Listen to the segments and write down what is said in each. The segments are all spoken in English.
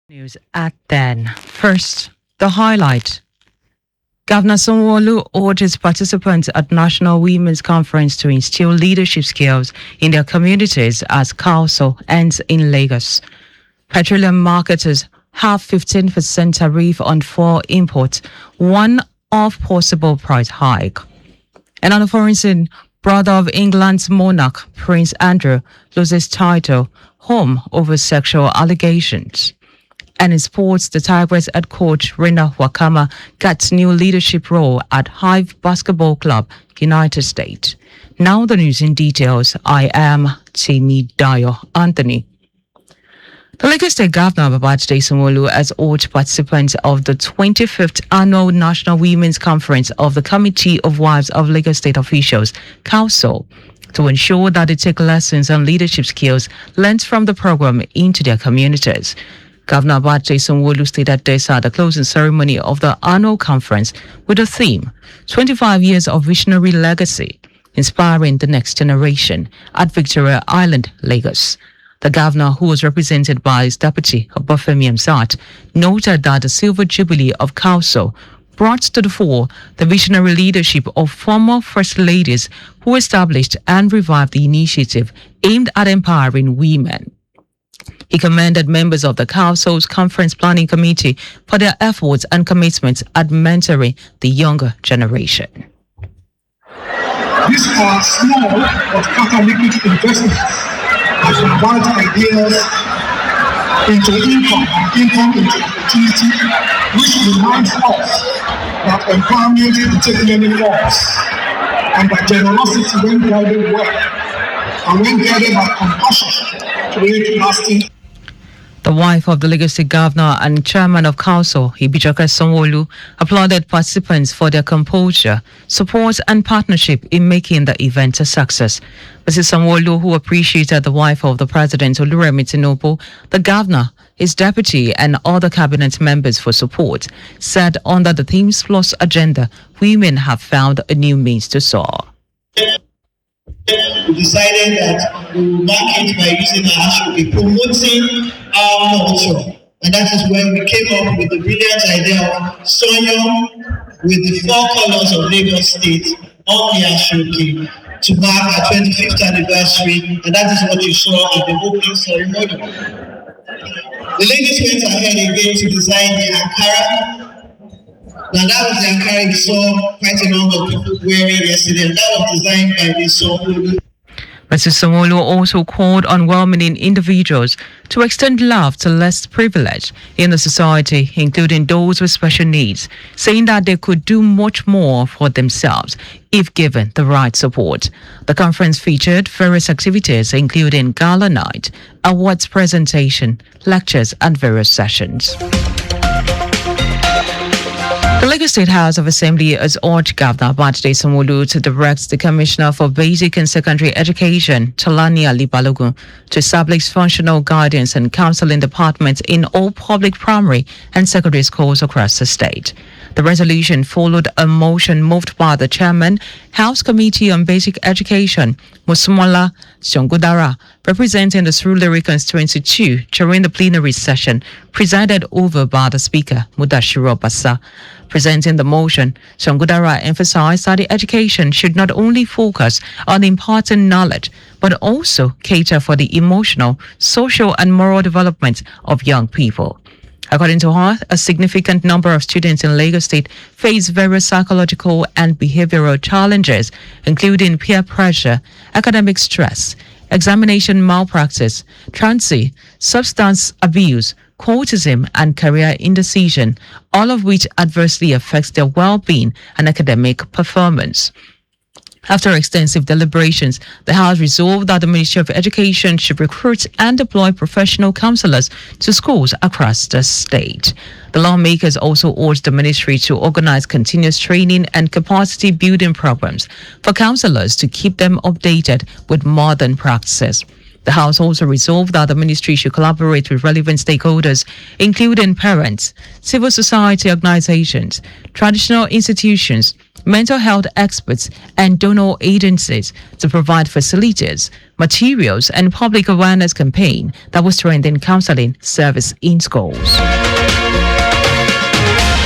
News at 10. First, the highlight. Governor Sanwo-Olu urges participants at National Women's Conference to instill leadership skills in their communities as council ends in Lagos. Petroleum marketers have 15% tariff on fuel imports, one of possible price hike. And on the foreign scene, brother of England's monarch, Prince Andrew, loses title home over sexual allegations. And in sports, the Tigers head coach Rina Wakama gets new leadership role at Hive Basketball Club, United States. Now the news in details. I am Timmy Dayo Anthony. The Lagos State Governor Babajide Sanwo-Olu has urged participants of the 25th Annual National Women's Conference of the Committee of Wives of Lagos State Officials, Council, to ensure that they take lessons on leadership skills learned from the program into their communities. Governor Babajide Sanwo-Olu stated this at the closing ceremony of the annual conference with the theme, 25 Years of Visionary Legacy, Inspiring the Next Generation at Victoria Island, Lagos. The governor, who was represented by his deputy, Obafemi Hamzat, noted that the Silver Jubilee of Council brought to the fore the visionary leadership of former First Ladies who established and revived the initiative aimed at empowering women. He commended members of the Council's Conference Planning Committee for their efforts and commitments at mentoring the younger generation. These are small but catalytic investments that convert ideas into income and income into opportunity, which reminds us that empowerment can take many forms, and that generosity, when guided well, and when guided by compassion, create lasting. The wife of the Lagos State Governor and Chairman of Council, Ibijoke Sanwo-Olu, applauded participants for their composure, support and partnership in making the event a success. Mrs. Sanwo-Olu, who appreciated the wife of the President, Oluremi Tinubu, the Governor, his deputy and other cabinet members for support, said under the Themes Plus agenda, women have found a new means to soar. We decided that we will mark it by using our hashtag, promoting our culture. And that is when we came up with the brilliant idea of Sonyo with the 4 colors of Lagos State on the hashtag to mark our 25th anniversary. And that is what you saw at the opening ceremony. The ladies went ahead again to design the Ankara. Now that was the Ankara we saw quite a number of people wearing yesterday, and that was designed by the Sanwo-Olu. Mrs. Sanwo-Olu also called on well-meaning individuals to extend love to less privileged in the society, including those with special needs, saying that they could do much more for themselves if given the right support. The conference featured various activities, including gala night, awards presentation, lectures, and various sessions. The Lagos State House of Assembly has urged Governor Babajide Sanwo-Olu to direct the Commissioner for Basic and Secondary Education, Tolani Ali Balogun, to establish functional guidance and counseling departments in all public primary and secondary schools across the state. The resolution followed a motion moved by the Chairman, House Committee on Basic Education, Musumola Shongudara, representing the Surulere Constituency 2 during the plenary session, presided over by the Speaker, Mudashiru Basa. Presenting the motion, Shongudara emphasized that the education should not only focus on imparting knowledge, but also cater for the emotional, social, and moral development of young people. According to her, a significant number of students in Lagos State face various psychological and behavioral challenges, including peer pressure, academic stress, examination malpractice, truancy, substance abuse, cultism, and career indecision, all of which adversely affects their well-being and academic performance. After extensive deliberations, the House resolved that the Ministry of Education should recruit and deploy professional counselors to schools across the state. The lawmakers also urged the ministry to organize continuous training and capacity building programs for counselors to keep them updated with modern practices. The House also resolved that the ministry should collaborate with relevant stakeholders, including parents, civil society organizations, traditional institutions, mental health experts, and donor agencies to provide facilities, materials, and public awareness campaign that will strengthen counseling service in schools.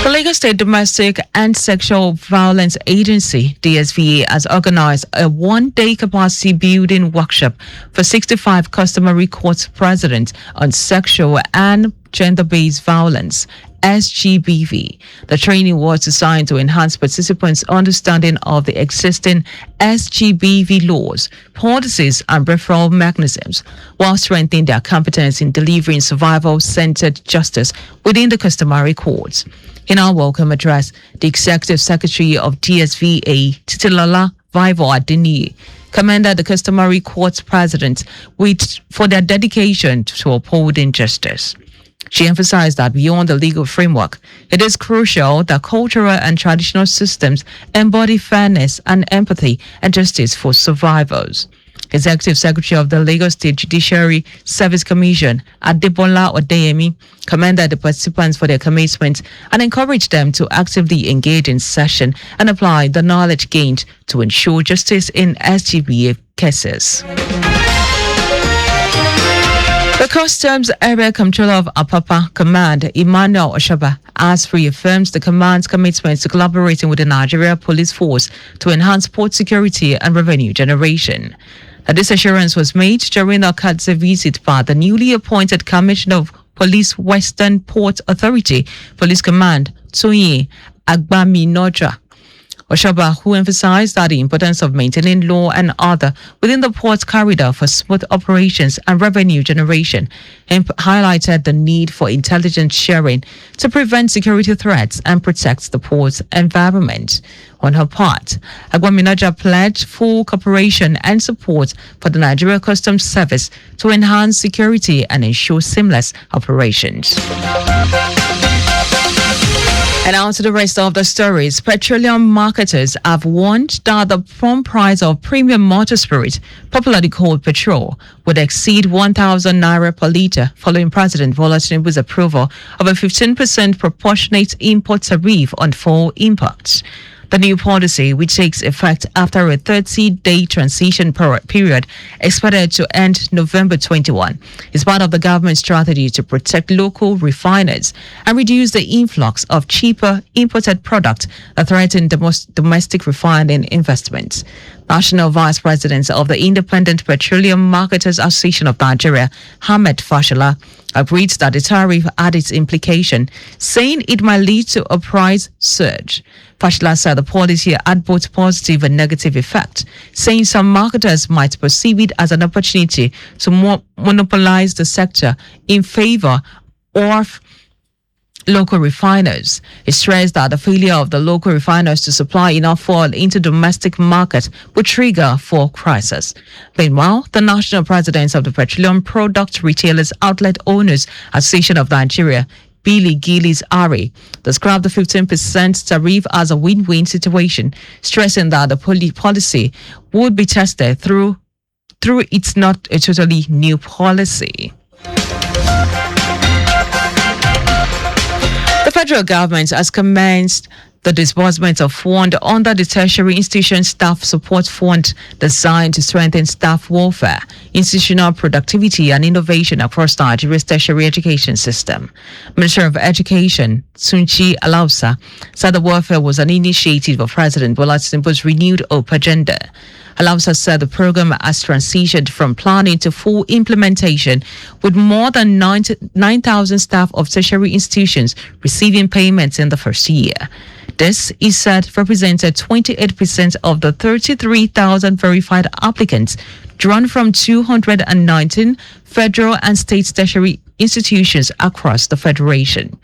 The Lagos State Domestic and Sexual Violence Agency, DSVA, has organized a one-day capacity building workshop for 65 customary court presidents on sexual and gender-based violence, SGBV. The training was designed to enhance participants' understanding of the existing SGBV laws, policies, and referral mechanisms, while strengthening their competence in delivering survival-centered justice within the customary courts. In our welcome address, the Executive Secretary of DSVA, Titilola Vivo Adeniyi, commended the customary courts presidents for their dedication to upholding justice. She emphasized that beyond the legal framework, it is crucial that cultural and traditional systems embody fairness and empathy and justice for survivors. Executive Secretary of the Lagos State Judiciary Service Commission, Adebola Odeyemi, commended the participants for their commitment and encouraged them to actively engage in session and apply the knowledge gained to ensure justice in SGBA cases. The Customs Area Comptroller of Apapa Command, Emmanuel Oshaba, has reaffirmed the command's commitment to collaborating with the Nigeria Police Force to enhance port security and revenue generation. This assurance was made during a courtesy visit by the newly appointed Commissioner of Police Western Port Authority Police Command, Toyin Agbaminoja. Oshaba, who emphasized that the importance of maintaining law and order within the port corridor for smooth operations and revenue generation, and highlighted the need for intelligence sharing to prevent security threats and protect the port's environment. On her part, Agwaminaja pledged full cooperation and support for the Nigeria Customs Service to enhance security and ensure seamless operations. And on to the rest of the stories. Petroleum marketers have warned that the prompt price of premium motor spirit, popularly called petrol, would exceed 1,000 naira per litre following President Bola Tinubu's approval of a 15% proportionate import tariff on fuel imports. The new policy, which takes effect after a 30-day transition period expected to end November 21, is part of the government's strategy to protect local refiners and reduce the influx of cheaper imported products that threaten domestic refining investments. National Vice President of the Independent Petroleum Marketers Association of Nigeria, Ahmed Fashola, agreed that the tariff had its implication, saying it might lead to a price surge. Fashola said the policy had both positive and negative effects, saying some marketers might perceive it as an opportunity to monopolize the sector in favor of local refiners. He stressed that the failure of the local refiners to supply enough oil into domestic market would trigger fuel crisis. Meanwhile, the national president of the Petroleum Product Retailers Outlet Owners Association of Nigeria, Billy Gillies Ari, described the 15% tariff as a win-win situation, stressing that the policy would be tested through it's not a totally new policy. The federal government has commenced the disbursement of funds under the Tertiary Institution Staff Support Fund designed to strengthen staff welfare, institutional productivity and innovation across Nigeria's tertiary education system. Minister of Education, Tunchi Alausa, said the welfare was an initiative of President Bola Tinubu's renewed hope agenda. Alausa said the program has transitioned from planning to full implementation, with more than 9,000 staff of tertiary institutions receiving payments in the first year. This, he said, represented 28% of the 33,000 verified applicants drawn from 219 federal and state tertiary institutions across the federation.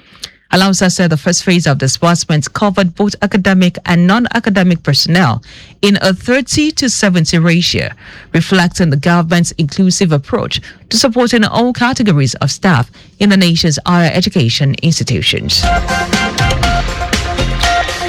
Alausa said the first phase of disbursements covered both academic and non-academic personnel in a 30-to-70 ratio, reflecting the government's inclusive approach to supporting all categories of staff in the nation's higher education institutions.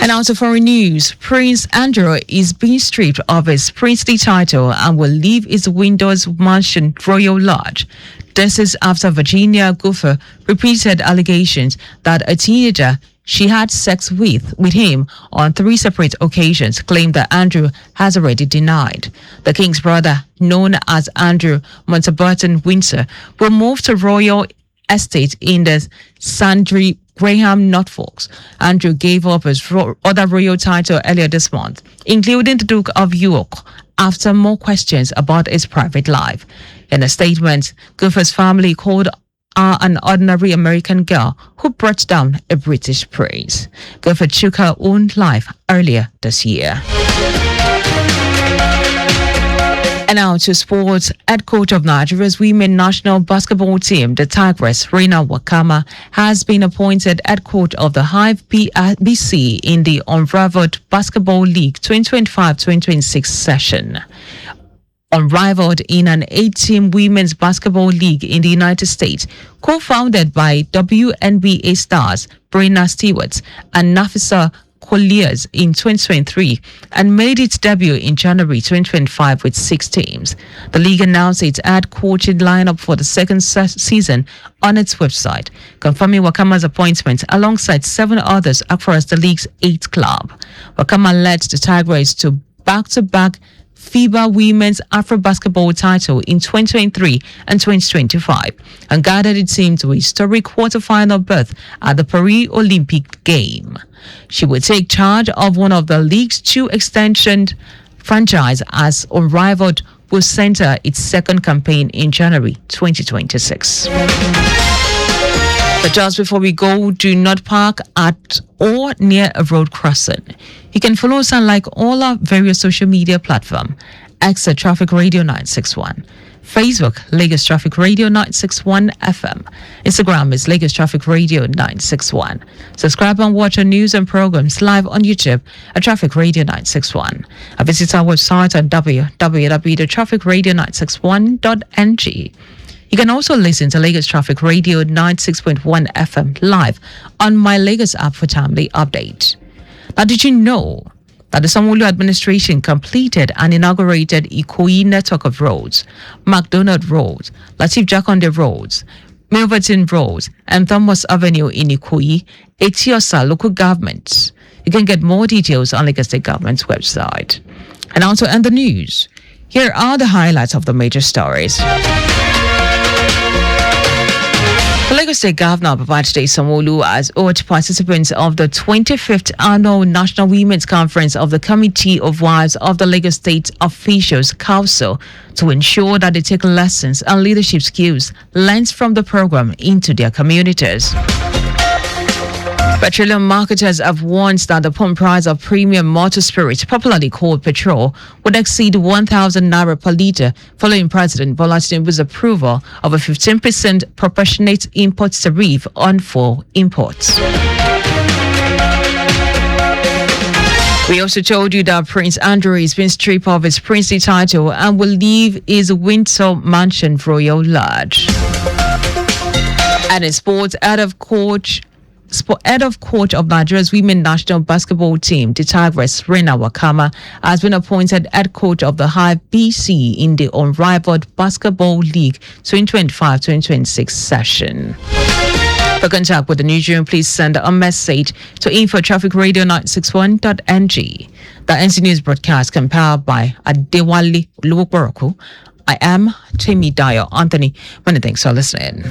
And out of foreign news, Prince Andrew is being stripped of his princely title and will leave his Windsor mansion Royal Lodge. This is after Virginia Guffer repeated allegations that a teenager she had sex with him on 3 separate occasions, claim that Andrew has already denied. The king's brother, known as Andrew Montaburton Windsor, will move to Royal Estate in the Sandry Graham, Norfolk. Andrew gave up his other royal title earlier this month, including the Duke of York, after more questions about his private life. In a statement, Guilford's family called her an ordinary American girl who brought down a British prince. Guilford took her own life earlier this year. And now to sports. Head coach of Nigeria's women national basketball team, the Tigress, Rina Wakama, has been appointed head coach of the Hive BC in the Unrivaled Basketball League 2025-2026 session. Unrivaled in an 8-team women's basketball league in the United States, co-founded by WNBA stars Brenna Stewart and Nafisa Colliers in 2023 and made its debut in January 2025 with 6 teams. The league announced its head coaching lineup for the second season on its website, confirming Wakama's appointment alongside 7 others across the league's 8th club. Wakama led the Tigers to back-to-back FIBA Women's Afro Basketball title in 2023 and 2025 and guided the team to a historic quarterfinal berth at the Paris Olympic Game. She will take charge of one of the league's 2 extension franchise as Unrivaled will center its second campaign in January 2026. But just before we go, do not park at or near a road crossing. You can follow us on all our various social media platforms. X at Traffic Radio 961. Facebook, Lagos Traffic Radio 961 FM. Instagram is Lagos Traffic Radio 961. Subscribe and watch our news and programs live on YouTube at Traffic Radio 961. And visit our website at www.trafficradio961.ng. You can also listen to Lagos Traffic Radio 96.1 FM live on My Lagos app for timely update. Now, did you know that the Sanwo-Olu administration completed and inaugurated Ikoyi network of roads, McDonald Road, Lateef Jakonde Roads, Milverton Road, and Thomas Avenue in Ikoyi, Etiosa local government? You can get more details on Lagos State Government's website. And now to end the news. Here are the highlights of the major stories. The Lagos State Governor Babajide Sanwo-Olu has urged participants of the 25th Annual National Women's Conference of the Committee of Wives of the Lagos State Officials Council to ensure that they take lessons and leadership skills learned from the program into their communities. Petroleum marketers have warned that the pump price of premium motor spirit, popularly called petrol, would exceed 1,000 naira per litre following President Bola Tinubu's approval of a 15% proportionate import tariff on fuel imports. We also told you that Prince Andrew has been stripped of his princely title and will leave his Windsor Mansion Royal Lodge. And in sports, head of coach of Nigeria's women national basketball team, the Tigress, Rina Wakama, has been appointed head coach of the Hive BC in the Unrivaled Basketball League 2025-2026 session. For contact with the newsroom, please send a message to info@trafficradio961.ng. The NC News broadcast compiled by Adewale Oluwokoroku. I am Dayo Anthony. Many thanks for listening.